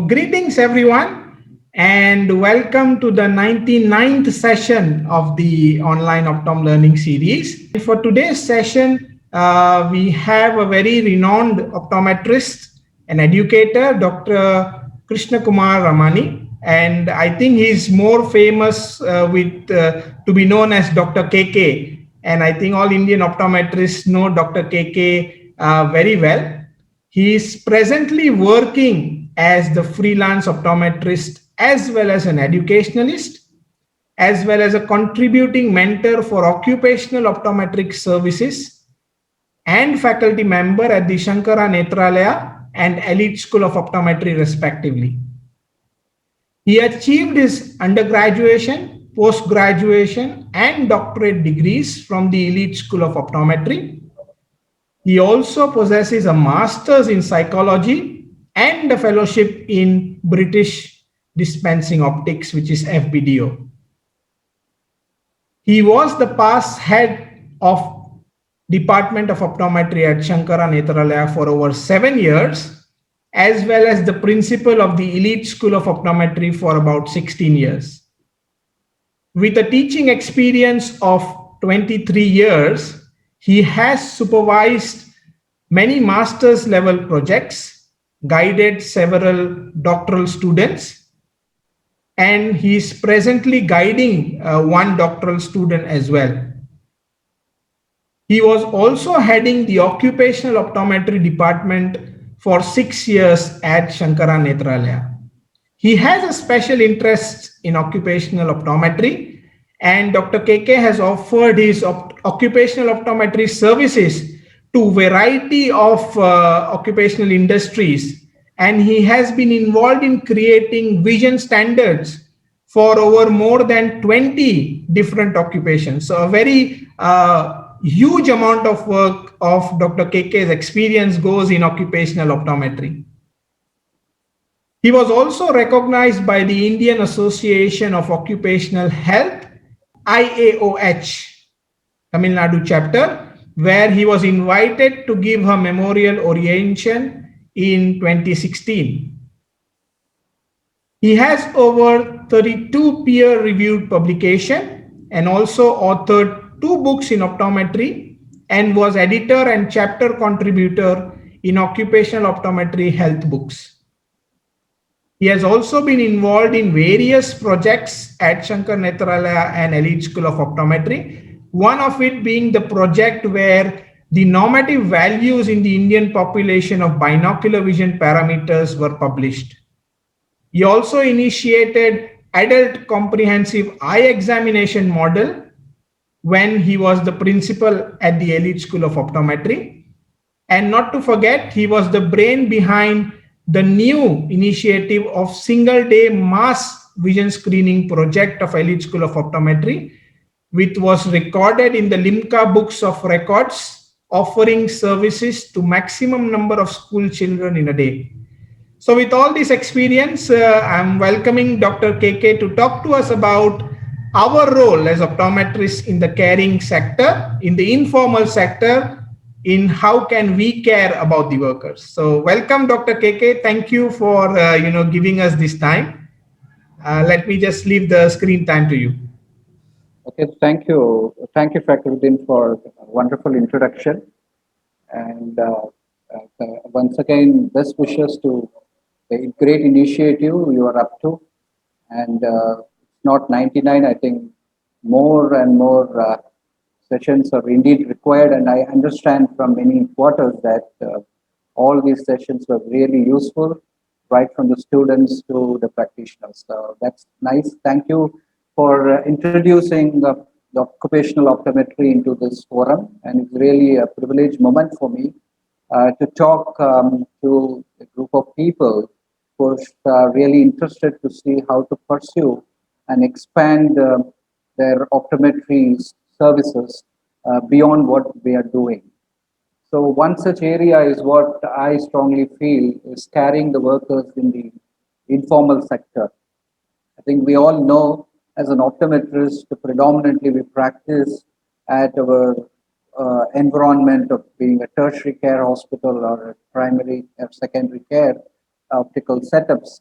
greetings everyone, and welcome to the 99th session of the online Optom learning series. For today's session, we have a very renowned optometrist and educator, Dr. Krishna Kumar Ramani, and I think he's more famous to be known as Dr. KK, and I think all Indian optometrists know Dr. KK very well. He is presently working as the freelance optometrist as well as an educationalist, as well as a contributing mentor for occupational optometric services and faculty member at the Shankara Nethralaya and Elite School of Optometry respectively. He achieved his undergraduation, post-graduation and doctorate degrees from the Elite School of Optometry. He also possesses a master's in psychology and a fellowship in British Dispensing Optics, which is FBDO. He was the past head of Department of Optometry at Shankara Nethralaya for over 7 years, as well as the principal of the Elite School of Optometry for about 16 years. With a teaching experience of 23 years, he has supervised many master's level projects, guided several doctoral students, and he is presently guiding one doctoral student as well. He was also heading the Occupational Optometry department for 6 years at Shankara Nethralaya. He has a special interest in occupational optometry, and Dr. KK has offered his occupational optometry services to a variety of occupational industries, and he has been involved in creating vision standards for over more than 20 different occupations. So a very huge amount of work of Dr. KK's experience goes in occupational optometry. He was also recognized by the Indian Association of Occupational Health, IAOH, Tamil Nadu chapter, where he was invited to give her memorial orientation in 2016. He has over 32 peer-reviewed publications and also authored 2 books in optometry and was editor and chapter contributor in occupational optometry health books. He has also been involved in various projects at Shankara Nethralaya and Elite School of Optometry, one of it being the project where the normative values in the Indian population of binocular vision parameters were published. He also initiated adult comprehensive eye examination model when he was the principal at the Elite School of Optometry. And not to forget, he was the brain behind the new initiative of single-day mass vision screening project of Elite School of Optometry, which was recorded in the Limca books of records, offering services to maximum number of school children in a day. So with all this experience, I'm welcoming Dr. KK to talk to us about our role as optometrists in the caring sector, in the informal sector, in how can we care about the workers. So welcome, Dr. KK. Thank you for giving us this time. Let me just leave the screen time to you. Okay, thank you. Thank you, Fakhruddin, for a wonderful introduction. And once again, best wishes to the great initiative you are up to. And it's not 99, I think more and more sessions are indeed required, and I understand from many quarters that all these sessions were really useful, right from the students to the practitioners. So that's nice. Thank you for introducing the occupational optometry into this forum, and it's really a privileged moment for me to talk to a group of people who are really interested to see how to pursue and expand their optometry services beyond what we are doing. So one such area is what I strongly feel is carrying the workers in the informal sector. I think we all know as an optometrist, predominantly we practice at our environment of being a tertiary care hospital or a primary or secondary care optical setups.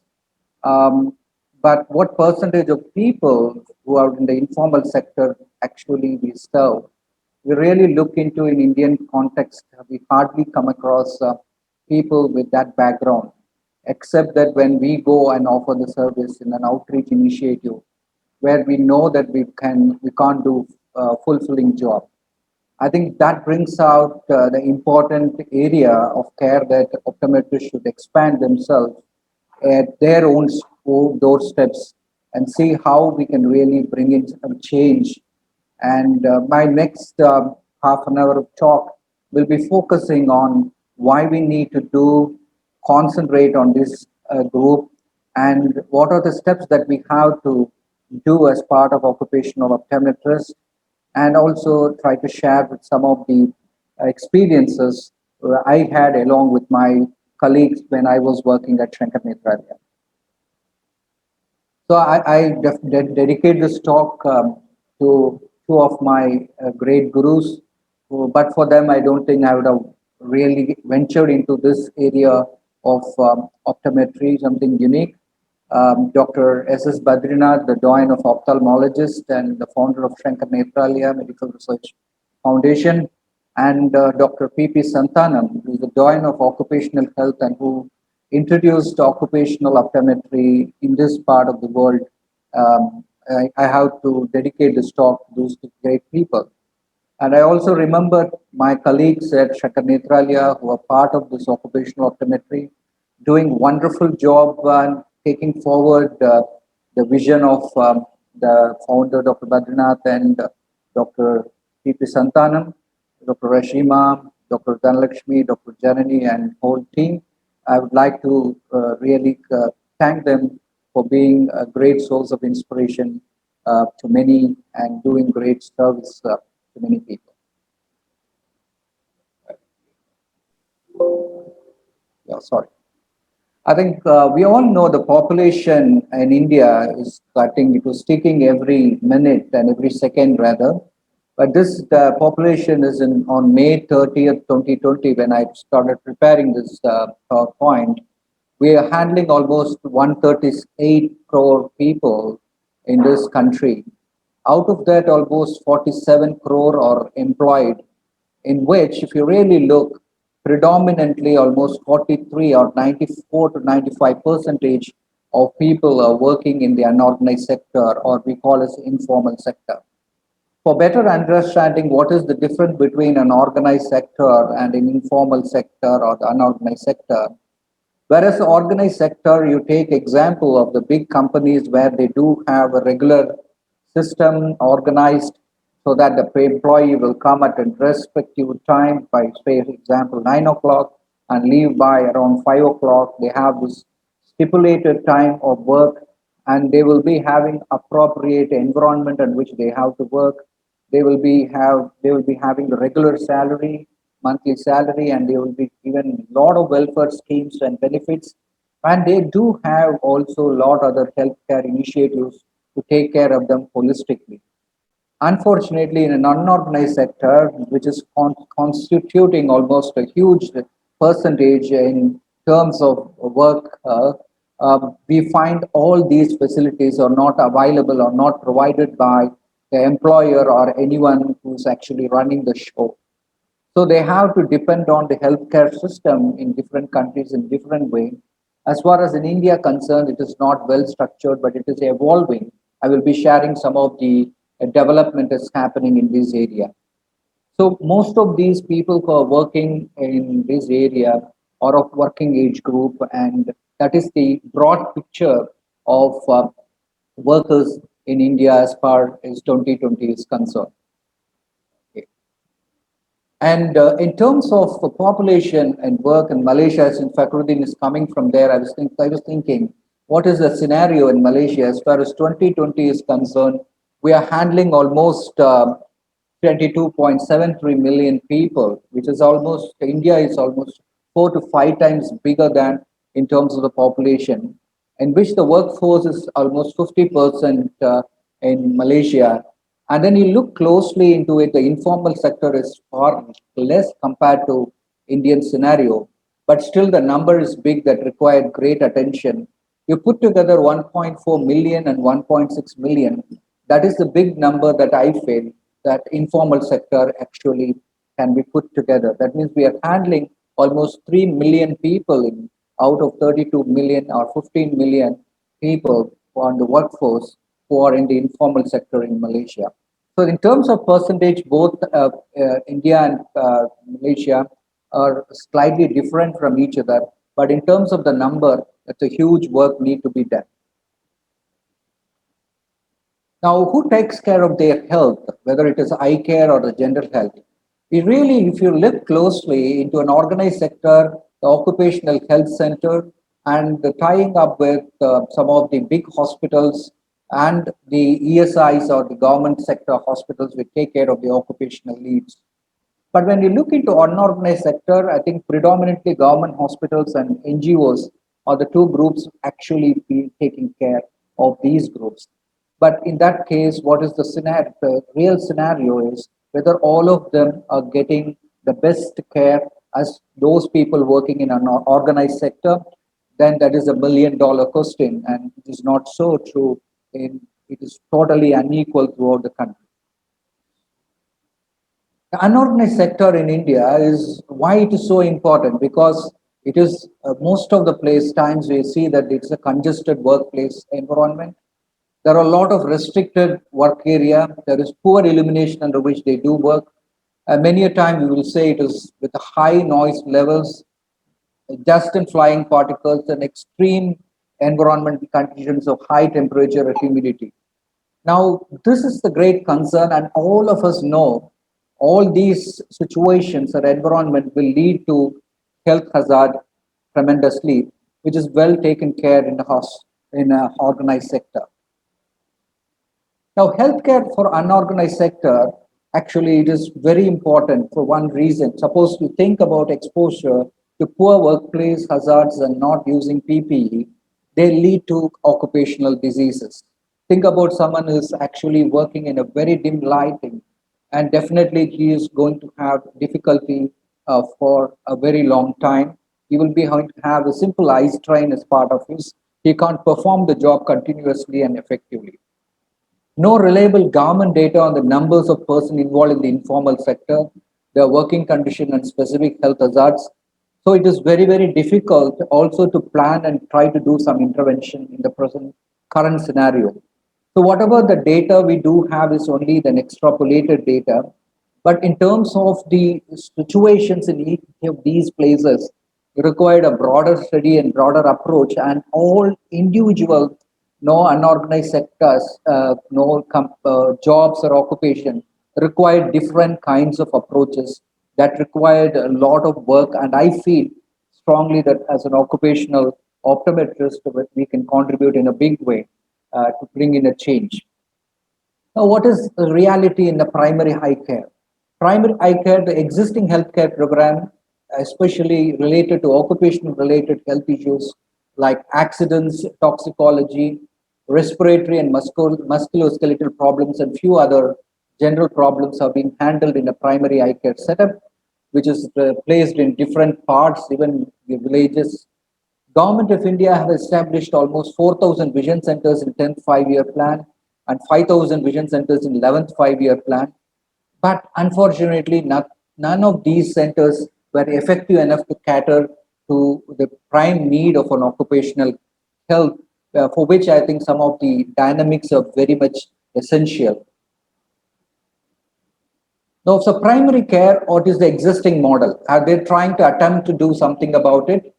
Um, but what percentage of people who are in the informal sector actually we serve? We really look into in Indian context, we hardly come across people with that background, except that when we go and offer the service in an outreach initiative, where we know that we can't do fulfilling job. I think that brings out the important area of care that optometrists should expand themselves at their own doorsteps and see how we can really bring in some change. And my next half an hour of talk will be focusing on why we need to concentrate on this group and what are the steps that we have to do as part of occupational optometrist, and also try to share with some of the experiences I had along with my colleagues when I was working at Shankar Nethralaya. So I dedicate this talk to two of my great gurus, but for them, I don't think I would have really ventured into this area of optometry, something unique. Dr. S.S. Badrinath, the Doyen of Ophthalmologist and the founder of Shankar Nethralaya Medical Research Foundation, and Dr. P.P. Santanam, who is the Doyen of Occupational Health and who introduced occupational optometry in this part of the world. I have to dedicate this talk to those great people. And I also remember my colleagues at Shankar Nethralaya who are part of this occupational optometry doing wonderful job and taking forward the vision of the founder, Dr. Badrinath, and Dr. P.P. Santanam, Dr. Rashima, Dr. Dhanlakshmi, Dr. Janani, and whole team. I would like to really thank them for being a great source of inspiration to many and doing great service to many people. Yeah, sorry. I think we all know the population in India is cutting, it was ticking every minute and every second rather. But this the population is on May 30th, 2020, when I started preparing this PowerPoint. We are handling almost 138 crore people in this country. Out of that, almost 47 crore are employed, in which, if you really look, predominantly almost 43 or 94 to 95 percentage of people are working in the unorganized sector, or we call as informal sector. For better understanding what is the difference between an organized sector and an informal sector or the unorganized sector, whereas the organized sector, you take example of the big companies where they do have a regular system organized so that the employee will come at a respective time by, say, for example, 9 o'clock and leave by around 5 o'clock. They have this stipulated time of work and they will be having appropriate environment in which they have to work. They will be having the regular salary, monthly salary, and they will be given a lot of welfare schemes and benefits. And they do have also a lot other healthcare initiatives to take care of them holistically. Unfortunately, in an unorganized sector, which is constituting almost a huge percentage in terms of work, we find all these facilities are not available or not provided by the employer or anyone who's actually running the show. So they have to depend on the healthcare system in different countries in different way. As far as in India concerned, it is not well structured, but it is evolving. I will be sharing some of the development that's happening in this area. So most of these people who are working in this area are of working age group, and that is the broad picture of workers in India as far as 2020 is concerned. Okay. And in terms of population and work in Malaysia, since Fakhruddin is coming from there, I was thinking, what is the scenario in Malaysia as far as 2020 is concerned? We are handling almost 22.73 million people, which is almost, India is almost 4 to 5 times bigger than in terms of the population, in which the workforce is almost 50% in Malaysia. And then you look closely into it, the informal sector is far less compared to Indian scenario, but still the number is big that required great attention. You put together 1.4 million and 1.6 million. That is the big number that I feel that informal sector actually can be put together. That means we are handling almost 3 million people out of 32 million or 15 million people on the workforce who are in the informal sector in Malaysia. So in terms of percentage, both India and Malaysia are slightly different from each other. But in terms of the number, it's a huge work need to be done. Now, who takes care of their health, whether it is eye care or the general health? It really, if you look closely into an organized sector, the occupational health center, and the tying up with some of the big hospitals and the ESIs or the government sector hospitals will take care of the occupational needs. But when you look into unorganized sector, I think predominantly government hospitals and NGOs are the two groups actually be taking care of these groups. But in that case, what is the scenario? The real scenario is whether all of them are getting the best care as those people working in an organized sector. Then that is $1 million question, and it is not so true. It is totally unequal throughout the country. The unorganized sector in India is why it is so important because it is most of the place times we see that it's a congested workplace environment. There are a lot of restricted work area. There is poor illumination under which they do work. Many a time we will say it is with high noise levels, dust and flying particles, and extreme environmental conditions of high temperature and humidity. Now, this is the great concern, and all of us know all these situations or environment will lead to health hazard tremendously, which is well taken care in the house in an organized sector. Now, healthcare for unorganized sector actually it is very important for one reason. Suppose you think about exposure to poor workplace hazards and not using PPE, they lead to occupational diseases. Think about someone who is actually working in a very dim lighting, and definitely he is going to have difficulty for a very long time. He will be going to have a simple eye strain as part of his. He can't perform the job continuously and effectively. No reliable government data on the numbers of persons involved in the informal sector, their working condition and specific health hazards. So it is very, very difficult also to plan and try to do some intervention in the present current scenario. So whatever the data we do have is only the extrapolated data. But in terms of the situations in each of these places, required a broader study and broader approach, and all individual no unorganized sectors, jobs or occupation require different kinds of approaches that required a lot of work. And I feel strongly that as an occupational optometrist, we can contribute in a big way to bring in a change. Now, what is the reality in the primary eye care? Primary eye care, the existing healthcare program, especially related to occupational related health issues like accidents, toxicology, respiratory and musculoskeletal problems, and few other general problems are being handled in a primary eye care setup, which is placed in different parts, even the villages. Government of India have established almost 4,000 vision centers in 10th five-year plan and 5,000 vision centers in 11th five-year plan. But unfortunately, none of these centers were effective enough to cater to the prime need of an occupational health, for which I think some of the dynamics are very much essential. Now, so primary care, what is the existing model? Are they trying to attempt to do something about it?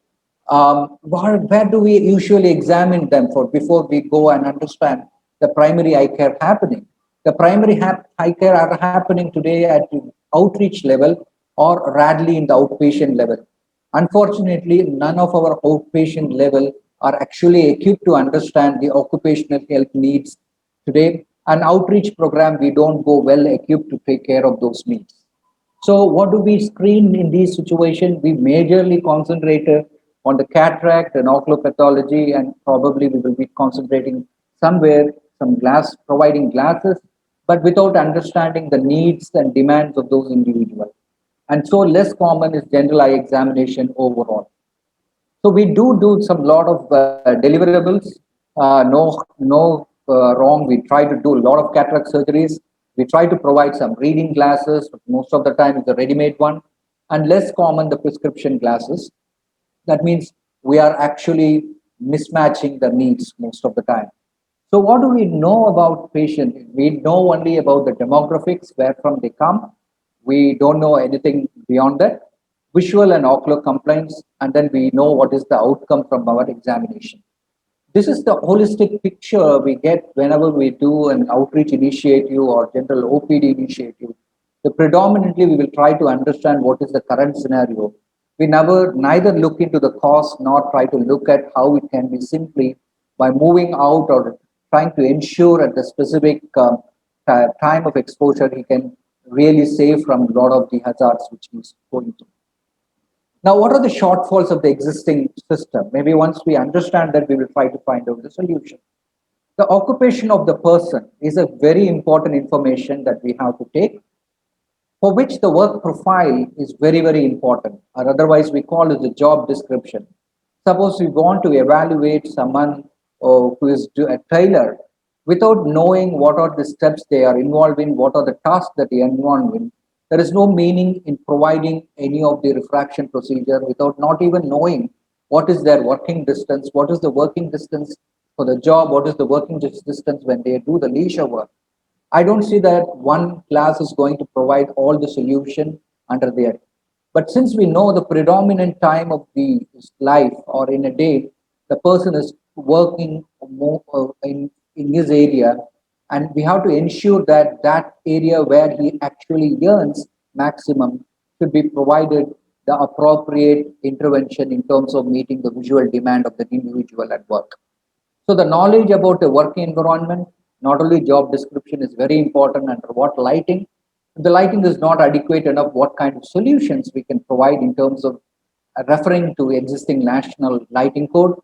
Where do we usually examine them for before we go and understand the primary eye care happening? The primary eye care are happening today at the outreach level or rarely in the outpatient level. Unfortunately, none of our outpatient level are actually equipped to understand the occupational health needs today. An outreach program, we don't go well equipped to take care of those needs. So what do we screen in these situations? We majorly concentrated on the cataract and oculopathology, and probably we will be concentrating somewhere some glass, providing glasses, but without understanding the needs and demands of those individuals. And so less common is general eye examination overall. So we do some lot of deliverables. No wrong. We try to do a lot of cataract surgeries. We try to provide some reading glasses. Most of the time, it's a ready-made one, and less common the prescription glasses. That means we are actually mismatching the needs most of the time. So what do we know about patients? We know only about the demographics, where from they come. We don't know anything beyond that. Visual and ocular complaints, and then we know what is the outcome from our examination. This is the holistic picture we get whenever we do an outreach initiative or general OPD initiative. The predominantly we will try to understand what is the current scenario. We neither look into the cause nor try to look at how it can be simply by moving out or trying to ensure at the specific time of exposure he can really save from a lot of the hazards which he's going through. Now, what are the shortfalls of the existing system? Maybe once we understand that, we will try to find out the solution. The occupation of the person is a very important information that we have to take, for which the work profile is very, very important, or otherwise we call it the job description. Suppose we want to evaluate someone who is a tailor without knowing what are the steps they are involved in, what are the tasks that they are involved in. There is no meaning in providing any of the refraction procedure without not even knowing what is their working distance, what is the working distance for the job, what is the working distance when they do the leisure work. I don't see that one class is going to provide all the solution under there. But since we know the predominant time of the life or in a day, the person is working more in his area, and we have to ensure that that area where he actually earns maximum should be provided the appropriate intervention in terms of meeting the visual demand of the individual at work. So the knowledge about the working environment, not only job description is very important under what lighting. If the lighting is not adequate enough, what kind of solutions we can provide in terms of referring to existing national lighting code,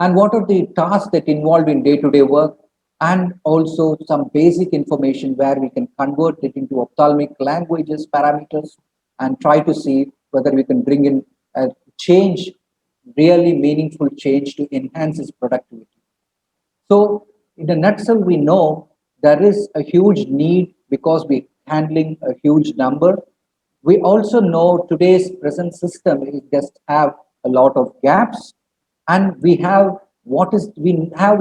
and what are the tasks that involve in day-to-day work, and also some basic information where we can convert it into ophthalmic languages parameters and try to see whether we can bring in a change, really meaningful change to enhance its productivity. So, in a nutshell, we know there is a huge need because we're handling a huge number. We also know today's present system is just have a lot of gaps, and we have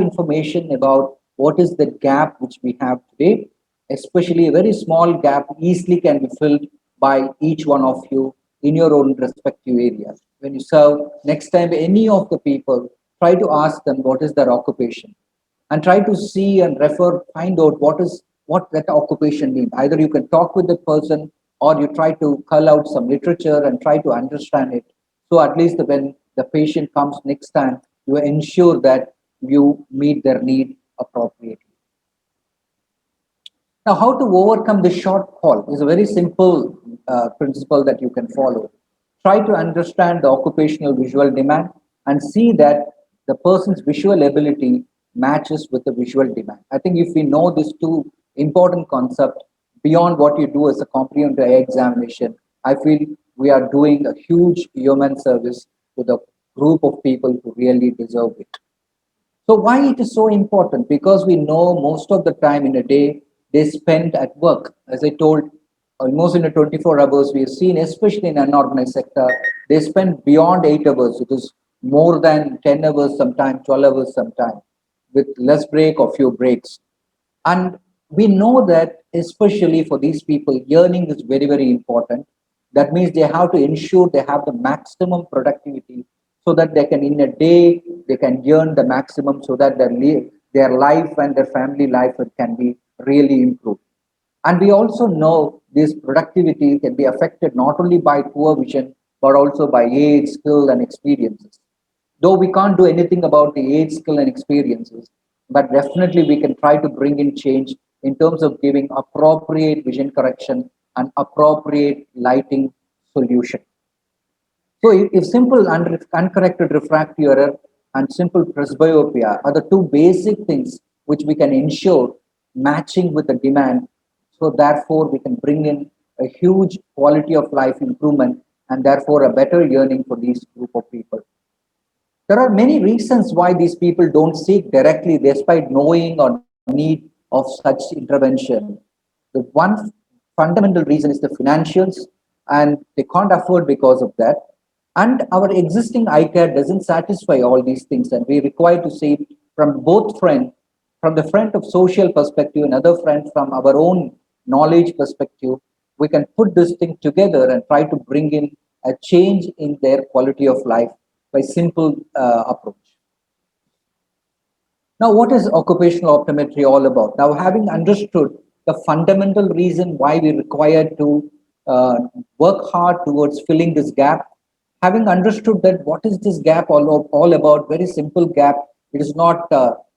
information about what is the gap which we have today, especially a very small gap easily can be filled by each one of you in your own respective areas. When you serve, next time any of the people, try to ask them what is their occupation and try to see and find out what that occupation means. Either you can talk with the person or you try to cull out some literature and try to understand it. So at least when the patient comes next time, you ensure that you meet their need appropriately. Now, how to overcome the shortfall is a very simple principle that you can follow. Try to understand the occupational visual demand and see that the person's visual ability matches with the visual demand. I think if we know these two important concepts beyond what you do as a comprehensive eye examination, I feel we are doing a huge human service to the group of people who really deserve it. So why it is so important? Because we know most of the time in a day they spend at work. As I told, almost in a 24 hours, we have seen, especially in unorganized sector, they spend beyond 8 hours. It is more than 10 hours sometimes, 12 hours sometimes, with less break or few breaks. And we know that especially for these people, yearning is very, very important. That means they have to ensure they have the maximum productivity so that they can, in a day, they can earn the maximum so that their life and their family life can be really improved. And we also know this productivity can be affected not only by poor vision, but also by age, skill, and experiences. Though we can't do anything about the age, skill, and experiences, but definitely we can try to bring in change in terms of giving appropriate vision correction and appropriate lighting solution. So if simple uncorrected refractive error and simple presbyopia are the two basic things which we can ensure matching with the demand, so therefore we can bring in a huge quality of life improvement and therefore a better yearning for these group of people. There are many reasons why these people don't seek directly despite knowing or need of such intervention. The one fundamental reason is the financials, and they can't afford because of that. And our existing eye care doesn't satisfy all these things, and we require to see from both front, from the front of social perspective, another front from our own knowledge perspective. We can put this thing together and try to bring in a change in their quality of life by simple approach. Now, what is occupational optometry all about? Now, having understood the fundamental reason why we require to uh, work hard towards filling this gap, having understood that what is this gap all about, very simple gap. It is not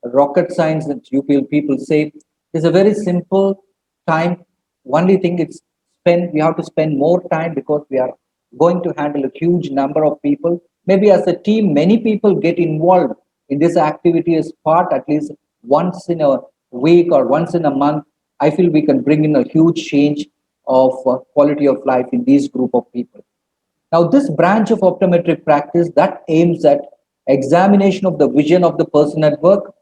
rocket science that you people say. It's a very simple time. Only thing it's we have to spend more time because we are going to handle a huge number of people. Maybe as a team, many people get involved in this activity as part at least once in a week or once in a month. I feel we can bring in a huge change of quality of life in these group of people. Now, this branch of optometric practice that aims at examination of the vision of the person at work,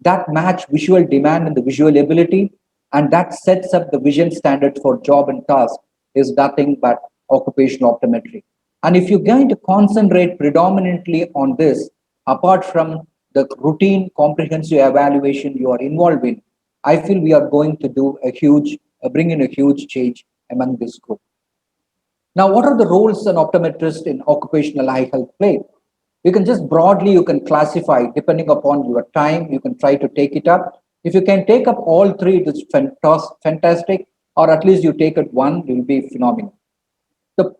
that match visual demand and the visual ability, and that sets up the vision standards for job and task is nothing but occupational optometry. And if you're going to concentrate predominantly on this, apart from the routine comprehensive evaluation you are involved in, I feel we are going to do a huge, bring in a huge change among this group. Now, what are the roles an optometrist in occupational eye health play? You can just broadly, you can classify depending upon your time, you can try to take it up. If you can take up all three, it is fantastic, or at least you take it one, it will be phenomenal.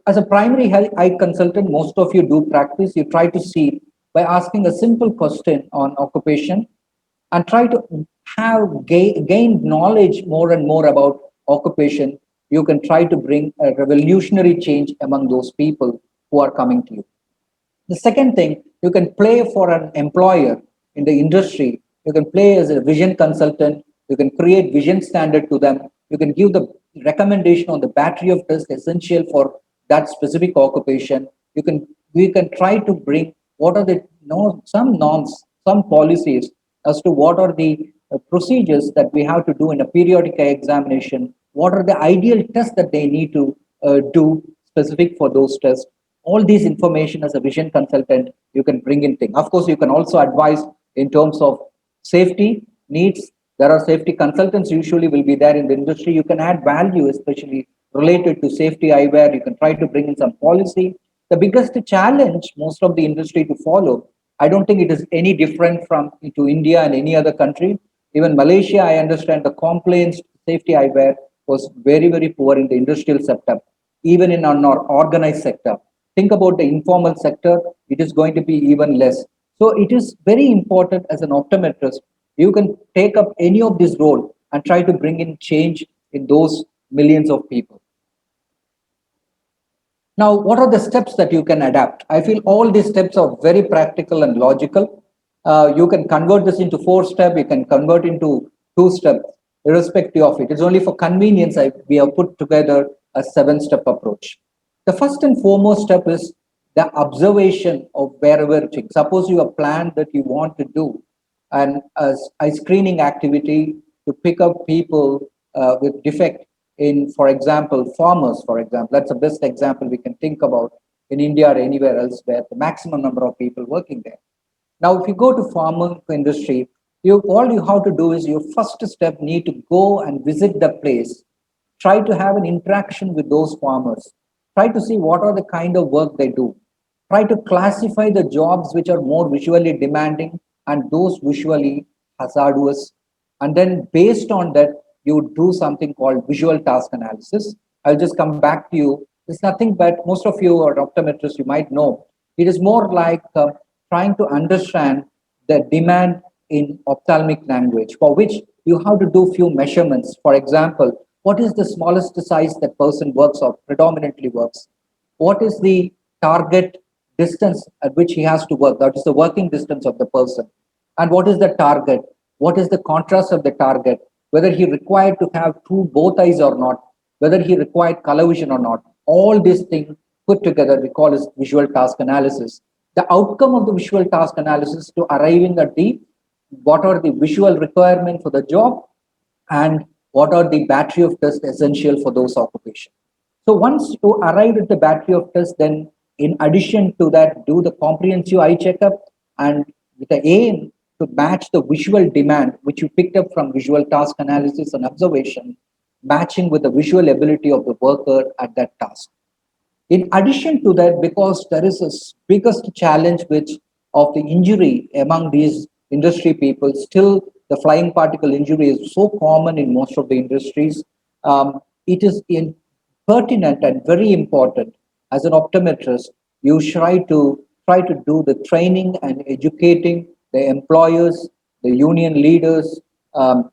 As a primary health eye consultant, most of you do practice, you try to see by asking a simple question on occupation and try to gain knowledge more and more about occupation. You can try to bring a revolutionary change among those people who are coming to you. The second thing, you can play for an employer in the industry. You can play as a vision consultant. You can create vision standard to them. You can give the recommendation on the battery of tests essential for that specific occupation. We can try to bring what are the some norms, some policies as to what are the procedures that we have to do in a periodic eye examination. What are the ideal tests that they need to do specific for those tests? All these information as a vision consultant you can bring in thing. Of course, you can also advise in terms of safety needs. There are safety consultants usually will be there in the industry. You can add value, especially related to safety eyewear. You can try to bring in some policy. The biggest challenge most of the industry to follow, I don't think it is any different from to India and any other country. Even Malaysia, I understand the complaints safety eyewear was very, very poor in the industrial sector, even in our organized sector. Think about the informal sector, it is going to be even less. So it is very important as an optometrist, you can take up any of this role and try to bring in change in those millions of people. Now, what are the steps that you can adapt? I feel all these steps are very practical and logical. You can convert this into 4 steps, you can convert into 2 steps, irrespective of it. It's only for convenience we have put together a 7-step approach. The first and foremost step is the observation of wherever it is. Suppose you have a plan that you want to do and a screening activity to pick up people with defect in, for example, farmers, for example. That's the best example we can think about in India or anywhere else where the maximum number of people working there. Now, if you go to farming industry, all you have to do is your first step need to go and visit the place, try to have an interaction with those farmers, try to see what are the kind of work they do, try to classify the jobs which are more visually demanding and those visually hazardous. And then based on that, you do something called visual task analysis. I'll just come back to you. It's nothing but most of you are optometrists, you might know. It is more like trying to understand the demand in ophthalmic language, for which you have to do few measurements. For example, what is the smallest size that person works or predominantly works? What is the target distance at which he has to work? That is the working distance of the person. And what is the target? What is the contrast of the target? Whether he required to have both eyes or not, whether he required color vision or not. All these things put together, we call as visual task analysis. the outcome of the visual task analysis to arriving at the what are the visual requirements for the job and what are the battery of tests essential for those occupations. So once you arrive at the battery of tests, then in addition to that, do the comprehensive eye checkup and with the aim to match the visual demand, which you picked up from visual task analysis and observation, matching with the visual ability of the worker at that task. In addition to that, because there is a biggest challenge which of the injury among these industry people, still the flying particle injury is so common in most of the industries. It is pertinent and very important as an optometrist. You try to do the training and educating the employers, the union leaders,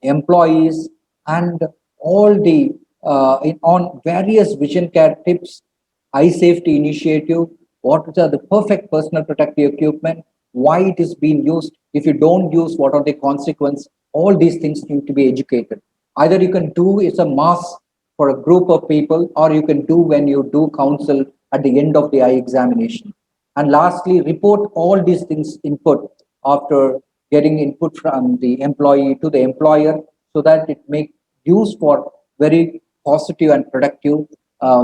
employees, and all the on various vision care tips, eye safety initiative, what are the perfect personal protective equipment, why it is being used, if you don't use, what are the consequences, all these things need to be educated. Either you can do it's a mass for a group of people, or you can do when you do counsel at the end of the eye examination. And lastly, report all these things input after getting input from the employee to the employer so that it make use for very positive and productive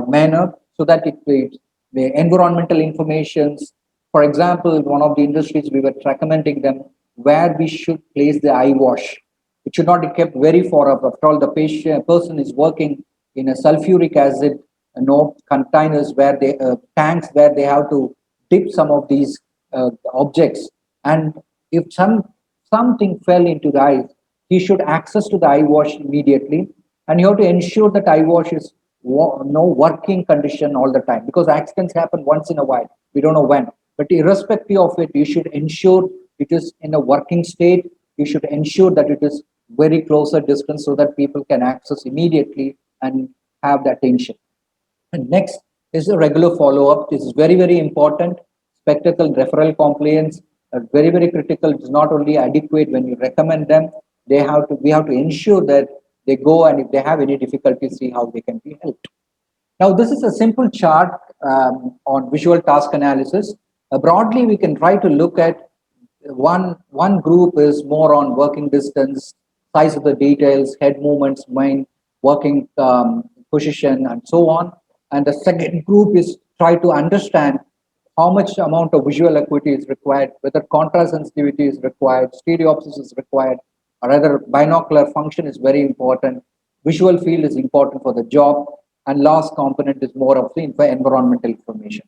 manner so that it creates the environmental informations. For example, one of the industries we were recommending them where we should place the eye wash. It should not be kept very far up. After all, the person is working in a sulfuric acid containers where they tanks where they have to dip some of these objects. And if something fell into the eyes, he should access to the eye wash immediately, and you have to ensure that eye wash is no working condition all the time because accidents happen once in a while. We don't know when, but irrespective of it, you should ensure it is in a working state. You should ensure that it is very closer distance so that people can access immediately and have that attention. And next is a regular follow-up. This is very, very important. Spectacle referral compliance are very, very critical. It's not only adequate when you recommend them, we have to ensure that they go and if they have any difficulty, see how they can be helped. Now, this is a simple chart on visual task analysis. Broadly, we can try to look at one group is more on working distance, size of the details, head movements, mind, working position, and so on. And the second group is try to understand how much amount of visual acuity is required, whether contrast sensitivity is required, stereopsis is required, or rather binocular function is very important. Visual field is important for the job, and last component is more of the environmental information.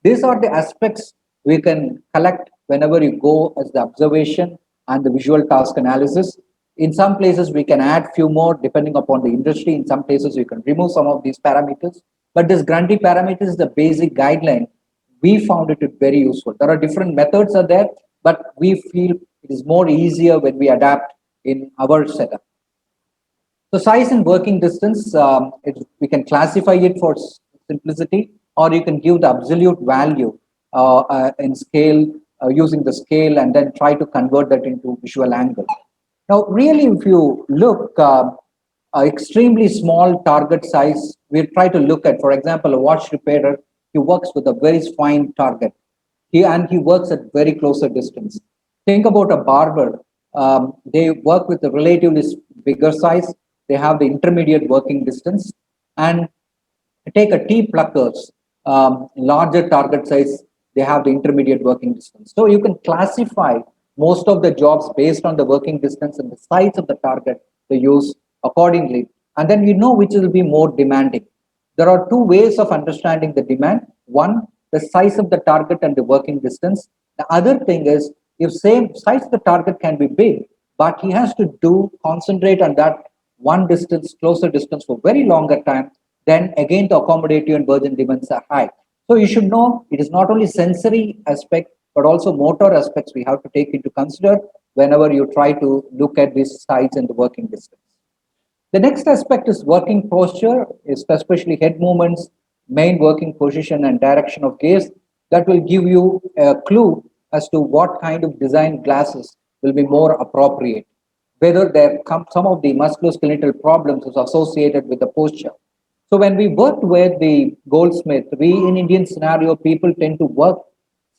These are the aspects we can collect whenever you go as the observation and the visual task analysis. In some places, we can add few more depending upon the industry. In some places, we can remove some of these parameters. But this Grundy parameter is the basic guideline. We found it very useful. There are different methods are there, but we feel it is more easier when we adapt in our setup. So size and working distance, we can classify it for simplicity, or you can give the absolute value in scale using the scale and then try to convert that into visual angle. Now, really, if you look, extremely small target size, we'll try to look at, for example, a watch repairer, he works with a very fine target. He works at very closer distance. Think about a barber. They work with a relatively bigger size. They have the intermediate working distance. And take a tea pluckers, larger target size, they have the intermediate working distance. So you can classify most of the jobs based on the working distance and the size of the target they use accordingly. And then you know which will be more demanding. There are two ways of understanding the demand. One, the size of the target and the working distance. The other thing is, if same size of the target can be big, but he has to concentrate on that one distance, closer distance for very longer time, then again the accommodative and virgin demands are high. So you should know it is not only sensory aspect, but also motor aspects we have to take into consider whenever you try to look at this size and the working distance. The next aspect is working posture, especially head movements, main working position and direction of gaze. That will give you a clue as to what kind of design glasses will be more appropriate, whether there come some of the musculoskeletal problems is associated with the posture. So when we worked with the Goldsmith, we in Indian scenario, people tend to work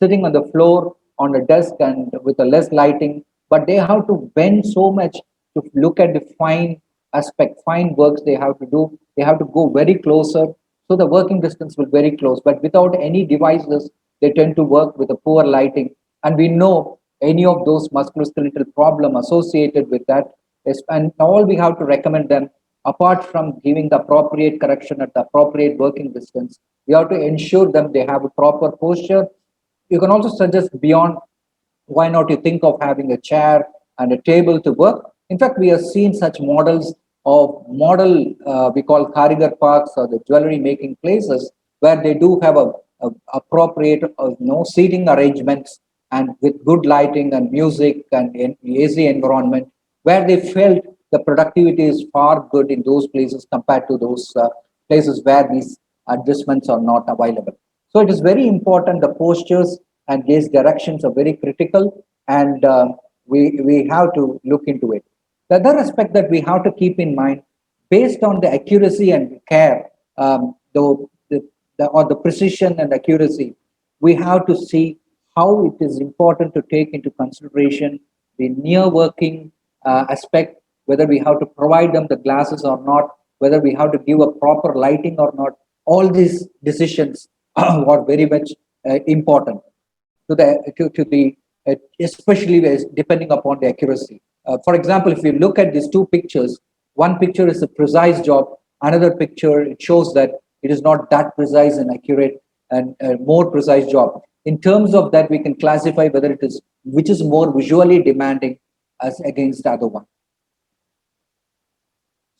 sitting on the floor on a desk and with a less lighting, but they have to bend so much to look at the fine aspect, fine works they have to do. They have to go very closer, so the working distance will very close. But without any devices, they tend to work with a poor lighting, and we know any of those musculoskeletal problem associated with that is, and all we have to recommend them, apart from giving the appropriate correction at the appropriate working distance, we have to ensure them they have a proper posture. You can also suggest beyond, why not you think of having a chair and a table to work. In fact, we have seen such models of model, we call Karigar parks or the jewelry making places, where they do have a appropriate seating arrangements and with good lighting and music and AC environment, where they felt the productivity is far good in those places compared to those places where these adjustments are not available. So it is very important. The postures and gaze directions are very critical, and we have to look into it. The other aspect that we have to keep in mind, based on the accuracy and care, or the precision and accuracy, we have to see how it is important to take into consideration the near working aspect, whether we have to provide them the glasses or not, whether we have to give a proper lighting or not. All these decisions are very much important to the especially depending upon the accuracy. For example, if you look at these two pictures, one picture is a precise job, another picture it shows that it is not that precise and accurate and more precise job. In terms of that, we can classify whether it is which is more visually demanding as against the other one.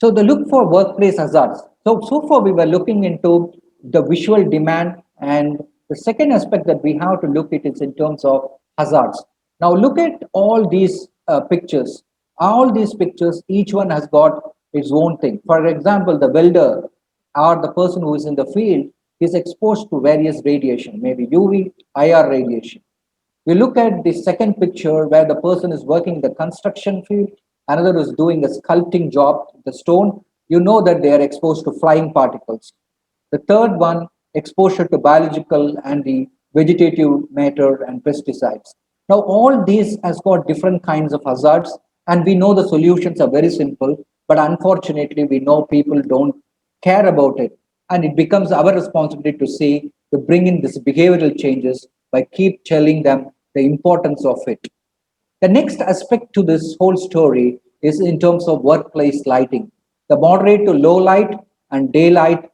So the look for workplace hazards. So far we were looking into the visual demand, and the second aspect that we have to look at is in terms of hazards. Now look at all these pictures. All these pictures, each one has got its own thing. For example, the welder or the person who is in the field is exposed to various radiation, maybe UV, IR radiation. We look at the second picture where the person is working in the construction field, another is doing a sculpting job, the stone. You know that they are exposed to flying particles. The third one, exposure to biological and the vegetative matter and pesticides. Now, all these has got different kinds of hazards, and we know the solutions are very simple, but unfortunately, we know people don't care about it, and it becomes our responsibility to see to bring in these behavioral changes by keep telling them the importance of it. The next aspect to this whole story is in terms of workplace lighting. The moderate to low light and daylight,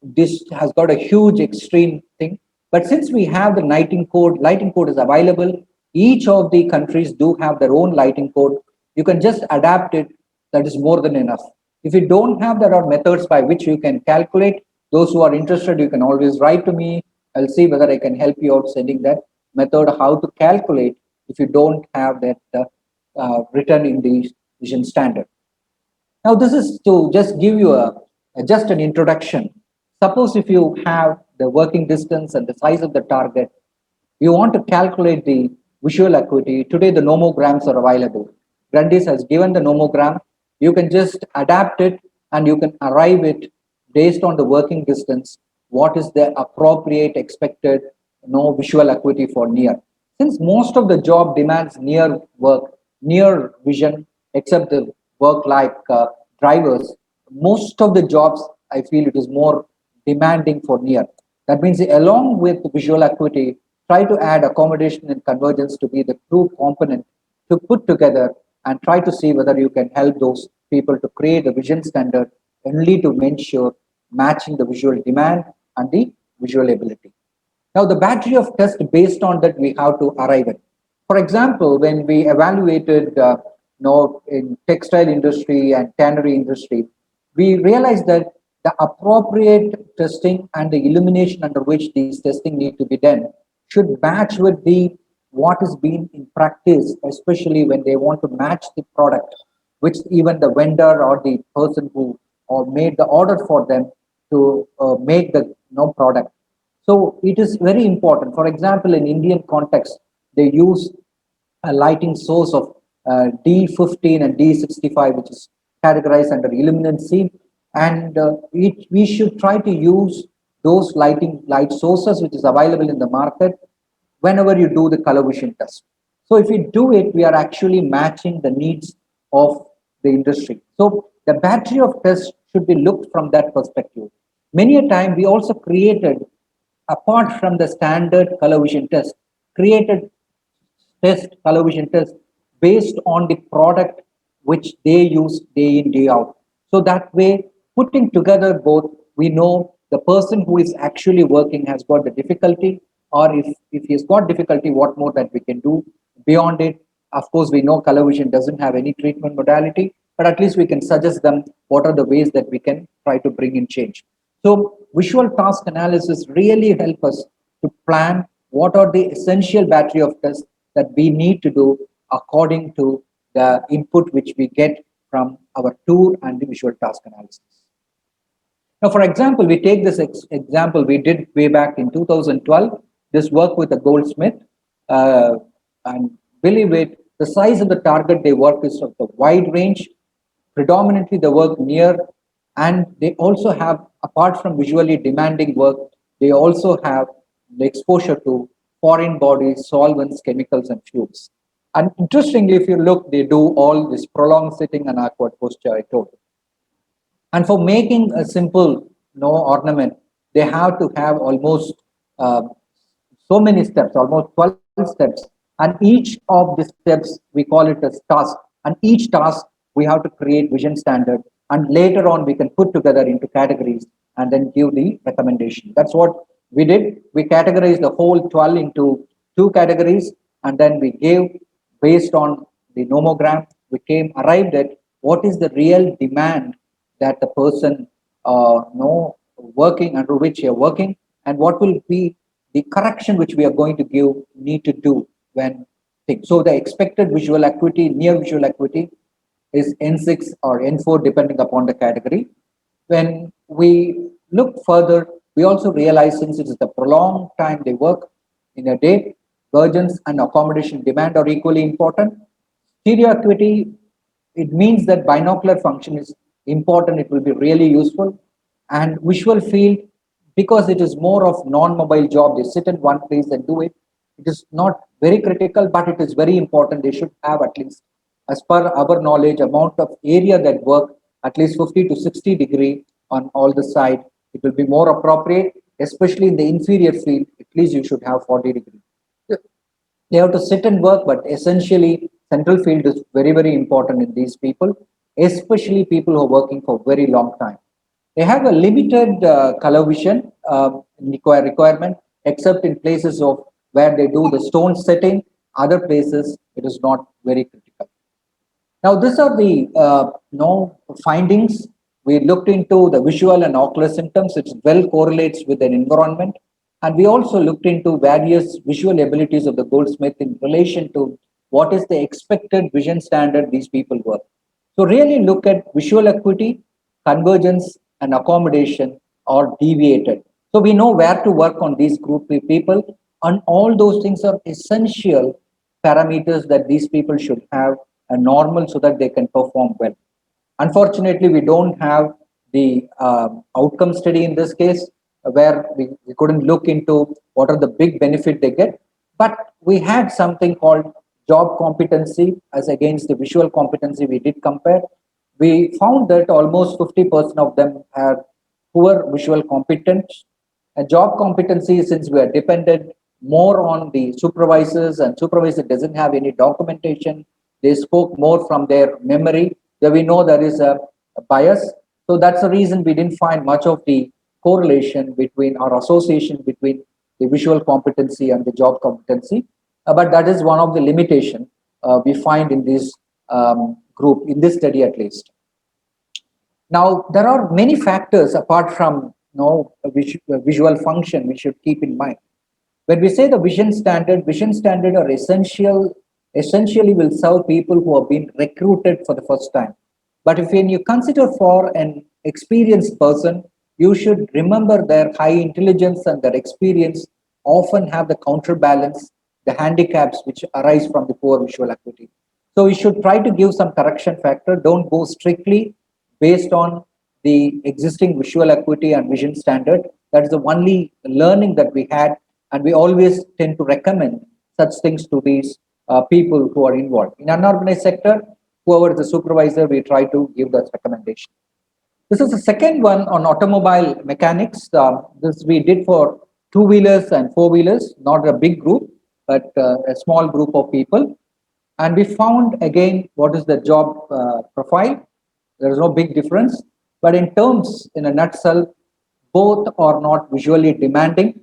this has got a huge extreme thing. But since we have the lighting code is available. Each of the countries do have their own lighting code. You can just adapt it. That is more than enough. If you don't have, there are methods by which you can calculate. Those who are interested, you can always write to me. I'll see whether I can help you out sending that method, how to calculate if you don't have that written in the vision standard. Now, this is to just give you just an introduction. Suppose if you have the working distance and the size of the target, you want to calculate the visual acuity. Today, the nomograms are available. Grundis has given the nomogram. You can just adapt it and you can arrive it based on the working distance. What is the appropriate expected visual acuity for near? Since most of the job demands near work, near vision, except the work like drivers, most of the jobs I feel it is more demanding for near. That means along with visual acuity, try to add accommodation and convergence to be the true component to put together and try to see whether you can help those people to create a vision standard only to ensure matching the visual demand and the visual ability. Now, the battery of tests based on that we have to arrive at. For example, when we evaluated in textile industry and tannery industry, we realized that the appropriate testing and the illumination under which these testing need to be done should match with the what is being in practice, especially when they want to match the product, which even the vendor or the person who or made the order for them to make the product. So it is very important. For example, in Indian context, they use a lighting source of D15 and D65, which is categorized under illuminancy. And we should try to use those light sources which is available in the market whenever you do the color vision test. So if we do it, we are actually matching the needs of the industry. So the battery of tests should be looked from that perspective. Many a time we also created, apart from the standard color vision test, created color vision test based on the product which they use day in, day out. So that way, putting together both, we know the person who is actually working has got the difficulty, or if he's got difficulty, what more that we can do beyond it. Of course, we know color vision doesn't have any treatment modality, but at least we can suggest them what are the ways that we can try to bring in change. So visual task analysis really help us to plan what are the essential battery of tests that we need to do according to the input which we get from our tour and the visual task analysis. Now, for example, we take this example we did way back in 2012, this work with the goldsmith, uh, and believe it, the size of the target they work is of the wide range, predominantly the work near, and they also have, apart from visually demanding work, they also have the exposure to foreign bodies, solvents, chemicals, and fuels. And interestingly, if you look, they do all this prolonged sitting and awkward posture I told. And for making a simple ornament, they have to have almost uh, so many steps, almost 12 steps. And each of the steps, we call it as task. And each task, we have to create vision standard. And later on, we can put together into categories and then give the recommendation. That's what we did. We categorized the whole 12 into two categories. And then we gave, based on the nomogram, we arrived at what is the real demand that the person know working under which you're working, and what will be the correction which we are going to need to do when things. So the expected visual acuity, near visual acuity, is N6 or N4 depending upon the category. When we look further, we also realize since it is the prolonged time they work in a day, urgence and accommodation demand are equally important. Stereo acuity, it means that binocular function is important, it will be really useful. And visual field, because it is more of non-mobile job, they sit in one place and do it. It is not very critical, but it is very important. They should have at least, as per our knowledge, amount of area that work at least 50 to 60 degree on all the side. It will be more appropriate, especially in the inferior field. At least you should have 40 degree. They have to sit and work, but essentially central field is very, very important in these people, especially people who are working for very long time. They have a limited color vision requirement, except in places of where they do the stone setting. Other places, it is not very critical. Now, these are the findings. We looked into the visual and ocular symptoms. It well correlates with an environment. And we also looked into various visual abilities of the goldsmith in relation to what is the expected vision standard these people work. So really look at visual acuity, convergence, and accommodation or deviated. So we know where to work on these group of people, and all those things are essential parameters that these people should have a normal so that they can perform well. Unfortunately, we don't have the outcome study in this case where we couldn't look into what are the big benefit they get, but we had something called job competency as against the visual competency we did compare. We found that almost 50% of them had poor visual competence. A job competency, since we are dependent more on the supervisors and supervisor doesn't have any documentation, they spoke more from their memory. There we know there is a bias. So that's the reason we didn't find much of the correlation between or association between the visual competency and the job competency. But that is one of the limitation we find in this group, in this study at least. Now, there are many factors apart from visual function we should keep in mind. When we say the vision standard are essentially will serve people who have been recruited for the first time. But if when you consider for an experienced person, you should remember their high intelligence and their experience often have the counterbalance, the handicaps which arise from the poor visual acuity. So we should try to give some correction factor. Don't go strictly based on the existing visual acuity and vision standard. That is the only learning that we had And we always tend to recommend such things to these people who are involved. In unorganized sector, whoever is the supervisor, we try to give that recommendation. This is the second one on automobile mechanics. This we did for two-wheelers and four-wheelers, not a big group, but a small group of people. And we found again what is the job profile. There is no big difference. But in terms, in a nutshell, both are not visually demanding.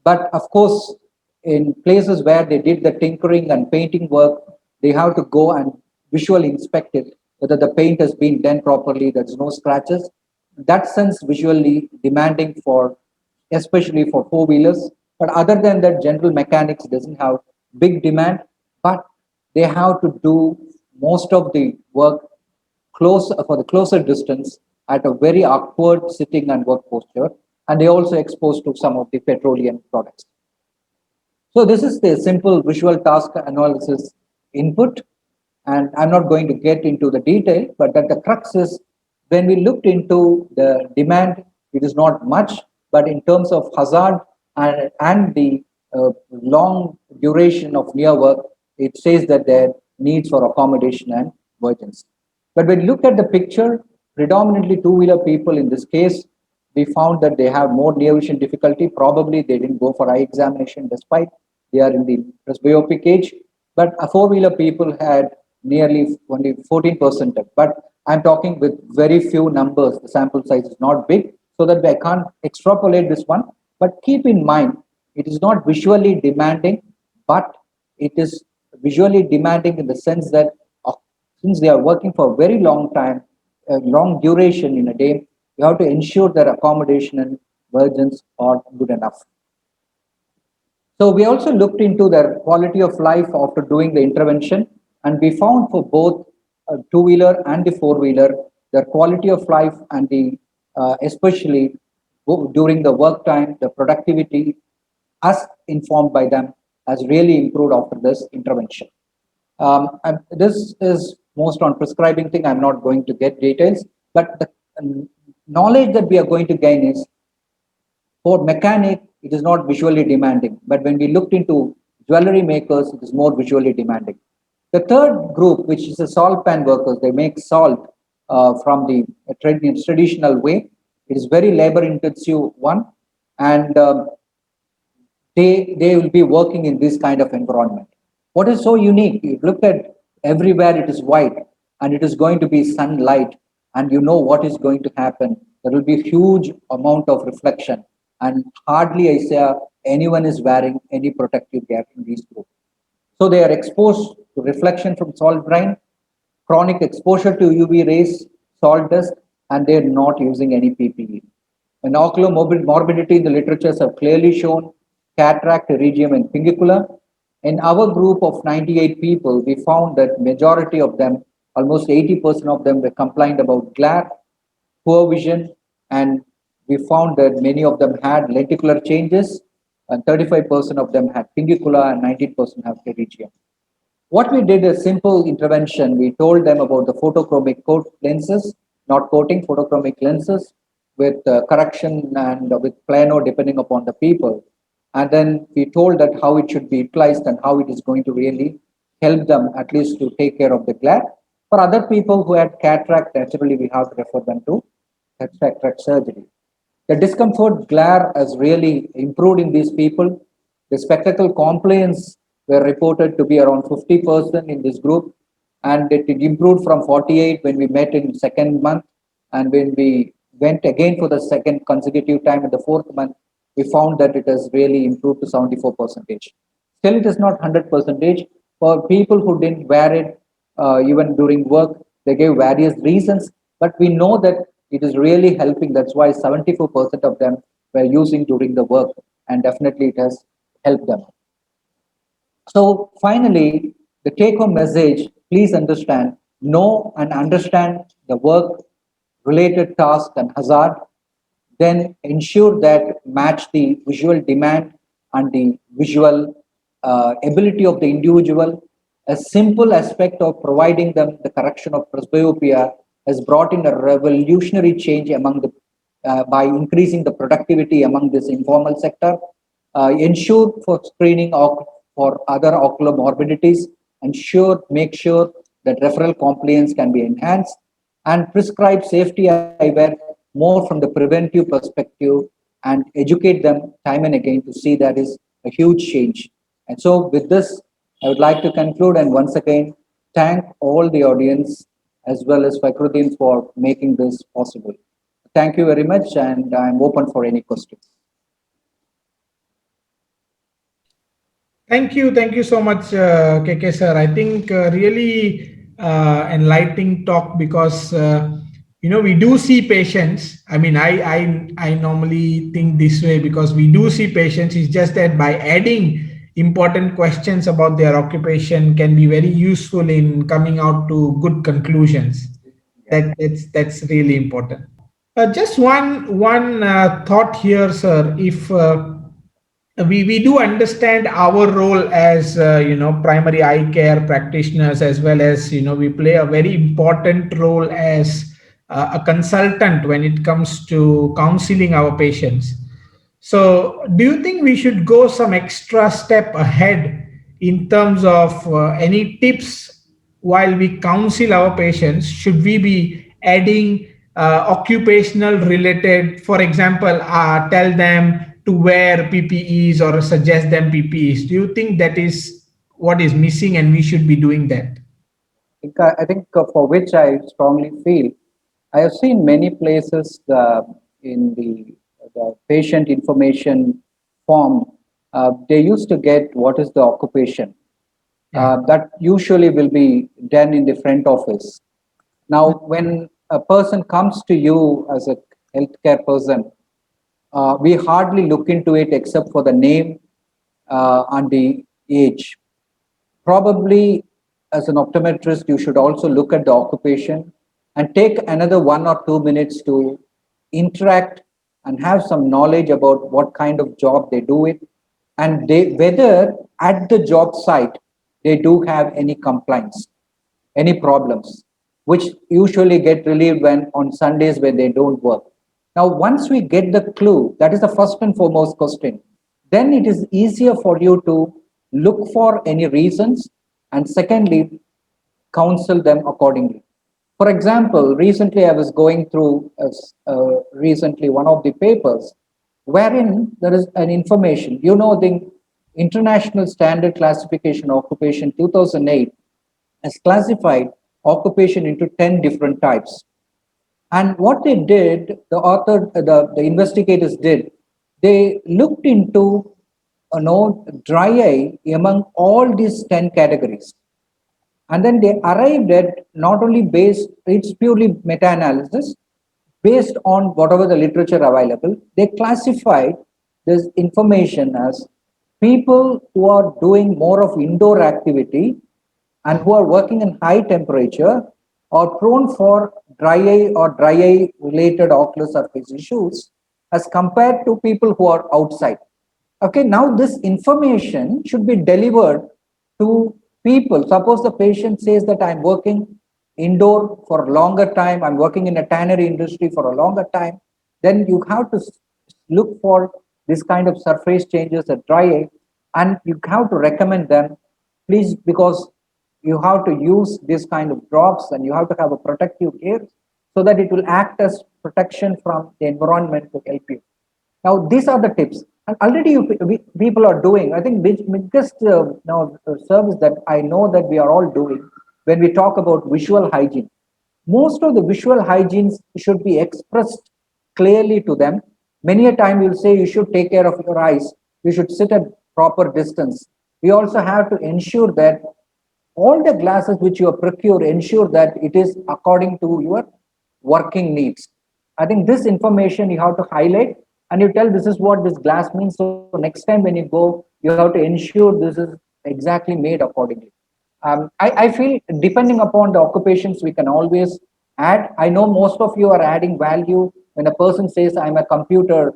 But of course, in places where they did the tinkering and painting work, they have to go and visually inspect it, whether the paint has been done properly, there's no scratches. That sense visually demanding for, especially for four wheelers. But other than that, general mechanics doesn't have big demand, but they have to do most of the work close for the closer distance at a very awkward sitting and work posture, and they also exposed to some of the petroleum products. So this is the simple visual task analysis input, and I'm not going to get into the detail, but that the crux is when we looked into the demand, it is not much, but in terms of hazard and the long duration of near work, it says that there needs for accommodation and emergency. But when you look at the picture, predominantly two-wheeler people in this case, we found that they have more near vision difficulty. Probably they didn't go for eye examination despite they are in the presbyopic age. But a four-wheeler people had nearly only 14%. But I'm talking with very few numbers. The sample size is not big, so that I can't extrapolate this one. But keep in mind, it is not visually demanding, but it is visually demanding in the sense that since they are working for a very long time, a long duration in a day, you have to ensure that accommodation and emergence are good enough. So we also looked into their quality of life after doing the intervention, and we found for both two-wheeler and the four-wheeler, their quality of life and the especially during the work time, the productivity, as informed by them, has really improved after this intervention. And this is most on prescribing thing. I'm not going to get details, but the knowledge that we are going to gain is for mechanic, it is not visually demanding. But when we looked into jewelry makers, it is more visually demanding. The third group, which is the salt pan workers, they make salt from the traditional way. It is very labor intensive one, and they will be working in this kind of environment. What is so unique? You look at everywhere it is white and it is going to be sunlight, and you know what is going to happen. There will be huge amount of reflection, and hardly I say anyone is wearing any protective gear in these groups. So they are exposed to reflection from salt brine, chronic exposure to UV rays, salt dust, and they're not using any PPE. And ocular morbidity in the literatures have clearly shown cataract, pterygium, and pinguicula. In our group of 98 people, we found that majority of them, almost 80% of them, were complained about glare, poor vision, and we found that many of them had lenticular changes, and 35% of them had pinguicula, and 19% have pterygium. What we did is simple intervention. We told them about the photochromic coat lenses, not coating, photochromic lenses with correction and with plano depending upon the people. And then we told that how it should be utilized and how it is going to really help them at least to take care of the glare. For other people who had cataract, naturally we have to refer them to cataract surgery. The discomfort glare has really improved in these people. The spectacle complaints were reported to be around 50% in this group, and it improved from 48 when we met in second month, and when we went again for the second consecutive time in the fourth month, we found that it has really improved to 74%. Still, it is not 100%. For people who didn't wear it even during work, they gave various reasons, but we know that it is really helping. That's why 74% of them were using during the work, and definitely it has helped them. So finally, the take-home message, please understand, know and understand the work-related task and hazard, then ensure that match the visual demand and the visual ability of the individual. A simple aspect of providing them the correction of presbyopia has brought in a revolutionary change among the by increasing the productivity among this informal sector. ensure for screening for other ocular morbidities, make sure that referral compliance can be enhanced, and prescribe safety eyewear more from the preventive perspective and educate them time and again to see that is a huge change. And so, with this, I would like to conclude and once again thank all the audience as well as Fakhruddin for making this possible. Thank you very much, and I'm open for any questions. Thank you so much, KK sir. I think really enlightening talk because we do see patients. I mean, I normally think this way because we do see patients. It's just that by adding important questions about their occupation can be very useful in coming out to good conclusions. That's really important. Just one thought here, sir. If we do understand our role as primary eye care practitioners, as well as we play a very important role as a consultant when it comes to counseling our patients. So do you think we should go some extra step ahead in terms of any tips while we counsel our patients? Should we be adding occupational related, for example, tell them to wear PPEs or suggest them PPEs? Do you think that is what is missing and we should be doing that? I think for which I strongly feel, I have seen many places in the patient information form, they used to get what is the occupation. That usually will be done in the front office. Now, when a person comes to you as a healthcare person, we hardly look into it except for the name and the age. Probably, as an optometrist, you should also look at the occupation and take another 1 or 2 minutes to interact and have some knowledge about what kind of job they do it, and whether at the job site they do have any complaints, any problems, which usually get relieved when on Sundays when they don't work. Now, once we get the clue, that is the first and foremost question, then it is easier for you to look for any reasons, and secondly, counsel them accordingly. For example, recently I was going through recently one of the papers wherein there is an information. The International Standard Classification Occupation 2008 has classified occupation into 10 different types. And what they did, the investigators did, they looked into dry eye among all these 10 categories. And then they arrived at not only it's purely meta-analysis, based on whatever the literature available, they classified this information as people who are doing more of indoor activity and who are working in high temperature are prone for dry eye or dry eye related ocular surface issues as compared to people who are outside. Okay, now this information should be delivered to people. Suppose the patient says that I'm working indoor for a longer time, I'm working in a tannery industry for a longer time, then you have to look for this kind of surface changes at dry eye, and you have to recommend them, please, because you have to use this kind of drops and you have to have a protective gear so that it will act as protection from the environment to help you. Now, these are the tips. And already people are doing, I think, biggest service that I know that we are all doing when we talk about visual hygiene. Most of the visual hygienes should be expressed clearly to them. Many a time you'll say you should take care of your eyes. You should sit at proper distance. We also have to ensure that all the glasses which you procure, ensure that it is according to your working needs. I think this information you have to highlight and you tell this is what this glass means. So next time when you go, you have to ensure this is exactly made accordingly. I feel depending upon the occupations, we can always add. I know most of you are adding value when a person says, I'm a computer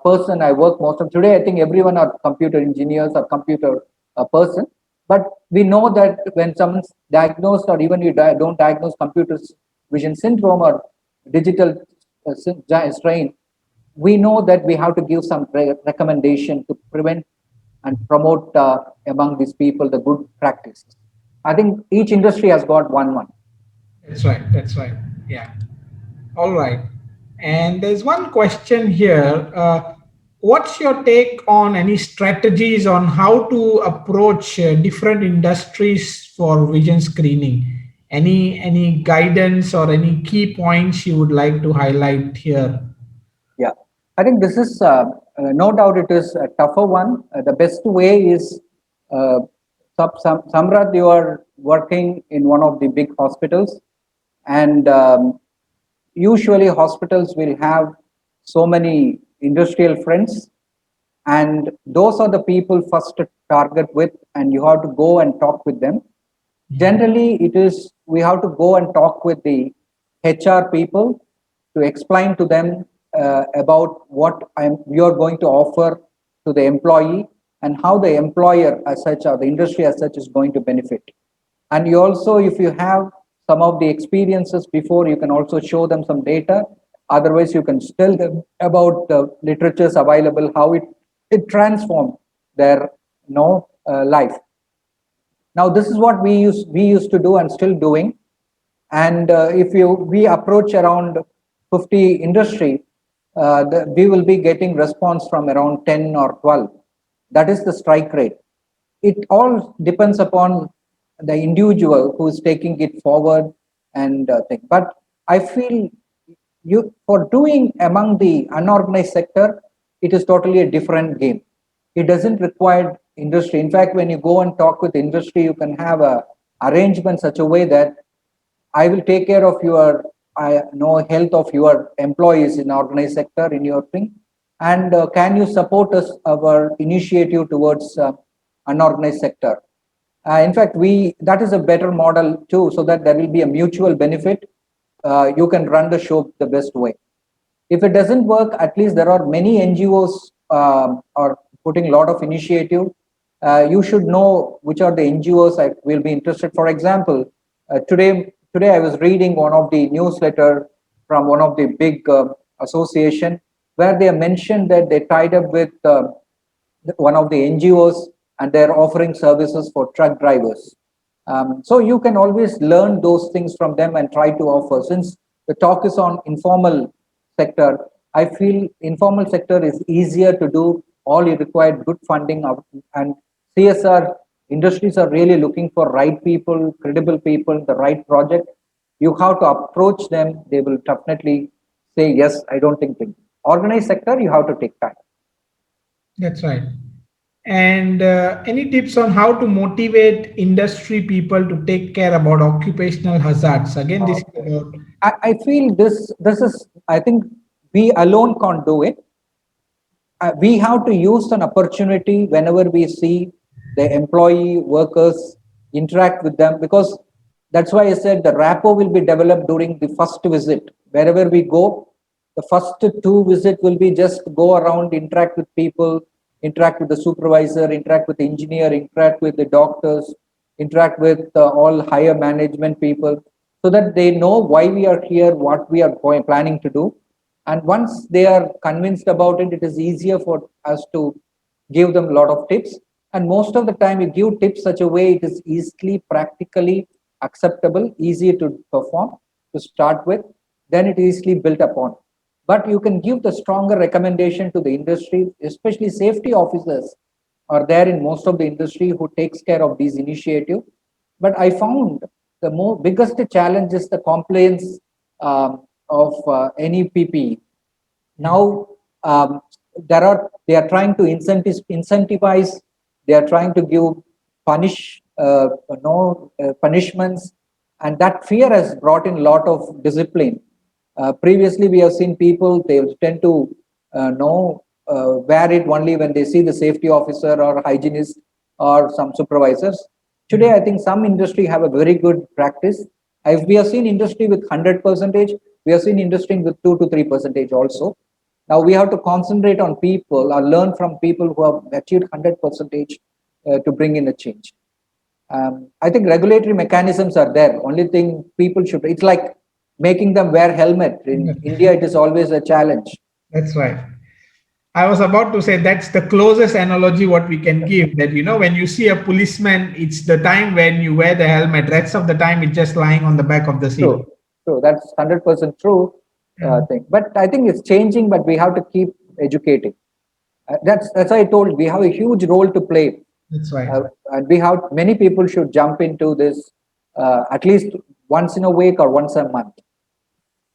person, I work most of today. I think everyone are computer engineers or computer person. But we know that when someone's diagnosed, or even you don't diagnose computer vision syndrome or digital strain, we know that we have to give some recommendation to prevent and promote among these people the good practices. I think each industry has got one. That's right. That's right. Yeah. All right. And there's one question here. What's your take on any strategies on how to approach different industries for vision screening? Any guidance or any key points you would like to highlight here? Yeah, I think this is no doubt it is a tougher one. The best way is uh, Samrat, you are working in one of the big hospitals, and usually hospitals will have so many industrial friends, and those are the people first to target with, and you have to go and talk with them. Generally it is we have to go and talk with the HR people to explain to them about what we are going to offer to the employee, and how the employer as such or the industry as such is going to benefit. And you also, if you have some of the experiences before, you can also show them some data. Otherwise you can tell them about the literatures available, how it transformed their life. Now this is what we used to do and still doing. And if we approach around 50 industry, we will be getting response from around 10 or 12. That is the strike rate. It all depends upon the individual who is taking it forward and thing. But I feel you for doing among the unorganized sector, it is totally a different game. It doesn't require industry. In fact, when you go and talk with industry, you can have a arrangement such a way that I will take care of your I know health of your employees in organized sector in your thing, and can you support us our initiative towards unorganized sector? In fact, we that is a better model too, so that there will be a mutual benefit. You can run the show the best way. If it doesn't work, at least there are many NGOs are putting a lot of initiative. You should know which are the NGOs I will be interested. For example, today I was reading one of the newsletter from one of the big association, where they mentioned that they tied up with one of the NGOs, and they're offering services for truck drivers. So you can always learn those things from them and try to offer. Since the talk is on informal sector, I feel informal sector is easier to do. All you require good funding and CSR industries are really looking for right people, credible people, the right project. You have to approach them. They will definitely say yes. I don't think. Organized sector, you have to take time. That's right. And any tips on how to motivate industry people to take care about occupational hazards? Again, this is Okay. about. I feel this is I think we alone can't do it. We have to use an opportunity whenever we see the employee workers interact with them, because that's why I said the rapport will be developed during the first visit. Wherever we go, the first two visit will be just go around, interact with people, interact with the supervisor, interact with the engineer, interact with the doctors, interact with all higher management people, so that they know why we are here, what we are planning to do. And once they are convinced about it, it is easier for us to give them a lot of tips. And most of the time we give tips such a way it is easily practically acceptable, easier to perform to start with, then it is easily built upon. But you can give the stronger recommendation to the industry, especially safety officers are there in most of the industry who takes care of these initiatives. But I found the biggest challenge is the compliance of any PPE. Now they are trying to incentivize, they are trying to give punishments, and that fear has brought in a lot of discipline. Previously we have seen people, they tend to know wear it only when they see the safety officer or hygienist or some supervisors. Today I think some industry have a very good practice. If we have seen industry with 100 percentage, we have seen industry with 2 to 3 percentage also. Now we have to concentrate on people or learn from people who have achieved 100 percentage to bring in a change. I think regulatory mechanisms are there. Only thing people should, it's like making them wear helmet. In India, it is always a challenge. That's right. I was about to say that's the closest analogy what we can give, that when you see a policeman, it's the time when you wear the helmet. Rest of the time it's just lying on the back of the seat. True, true. That's 100% true Yeah, thing. But I think it's changing. But we have to keep educating. That's why I told we have a huge role to play, that's right. and we have many people should jump into this at least once in a week or once a month.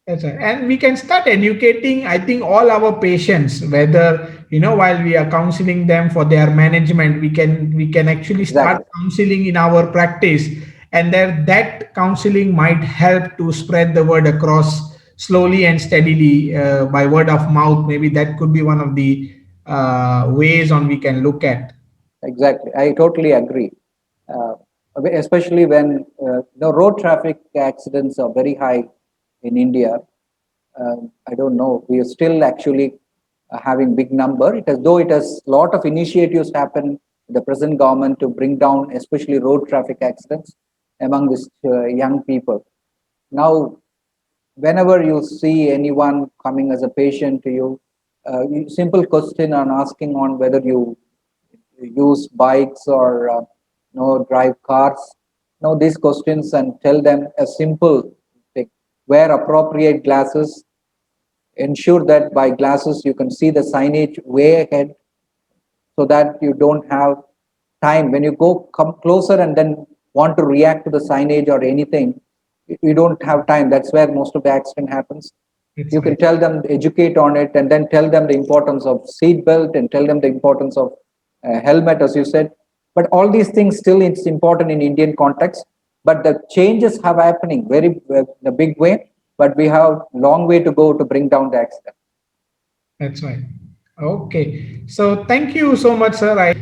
That's right. And we can start educating, I think, all our patients, whether, while we are counseling them for their management, we can actually start Exactly, counseling in our practice. And that counseling might help to spread the word across slowly and steadily by word of mouth. Maybe that could be one of the ways on we can look at. exactly. I totally agree. Uh, Especially when road traffic accidents are very high in India. I don't know. We are still actually having big number. Though it has lot of initiatives happen in the present government to bring down, especially road traffic accidents among these young people. Now, whenever you see anyone coming as a patient to you, simple question on asking on whether you use bikes or drive cars. Know these questions and tell them a simple thing: wear appropriate glasses, ensure that by glasses you can see the signage way ahead, so that you don't have time when you come closer and then want to react to the signage or anything. You don't have time. That's where most of the accident happens. That's You can right. tell them, educate on it, and then tell them the importance of seat belt and tell them the importance of helmet, as you said. But all these things still it's important in Indian context. But the changes have happening very in a big way. But we have long way to go to bring down the accident. That's right. Okay. So thank you so much, sir.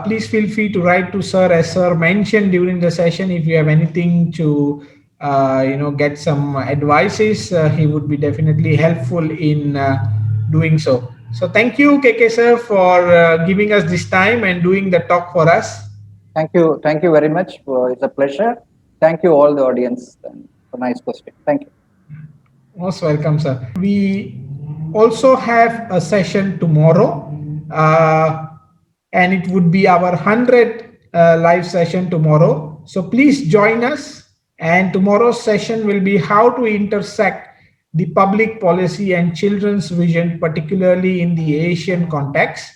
Please feel free to write to sir, as sir mentioned during the session. If you have anything to, get some advices, he would be definitely helpful in doing so. So thank you, KK sir, for giving us this time and doing the talk for us. Thank you very much. It's a pleasure. Thank you all the audience for nice question. Thank you. Most welcome, sir. We also have a session tomorrow, uh, and it would be our 100th live session tomorrow. So please join us. And tomorrow's session will be how to intersect the public policy and children's vision, particularly in the Asian context.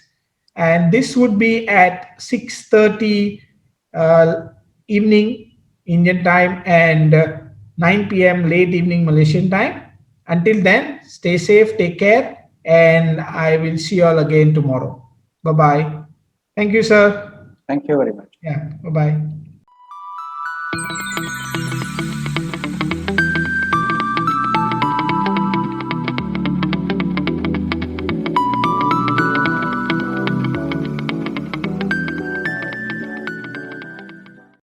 And this would be at 6:30 evening Indian time and 9 p.m. late evening Malaysian time. Until then, stay safe, take care, and I will see you all again tomorrow. Bye bye. Thank you, sir. Thank you very much. Yeah, bye bye.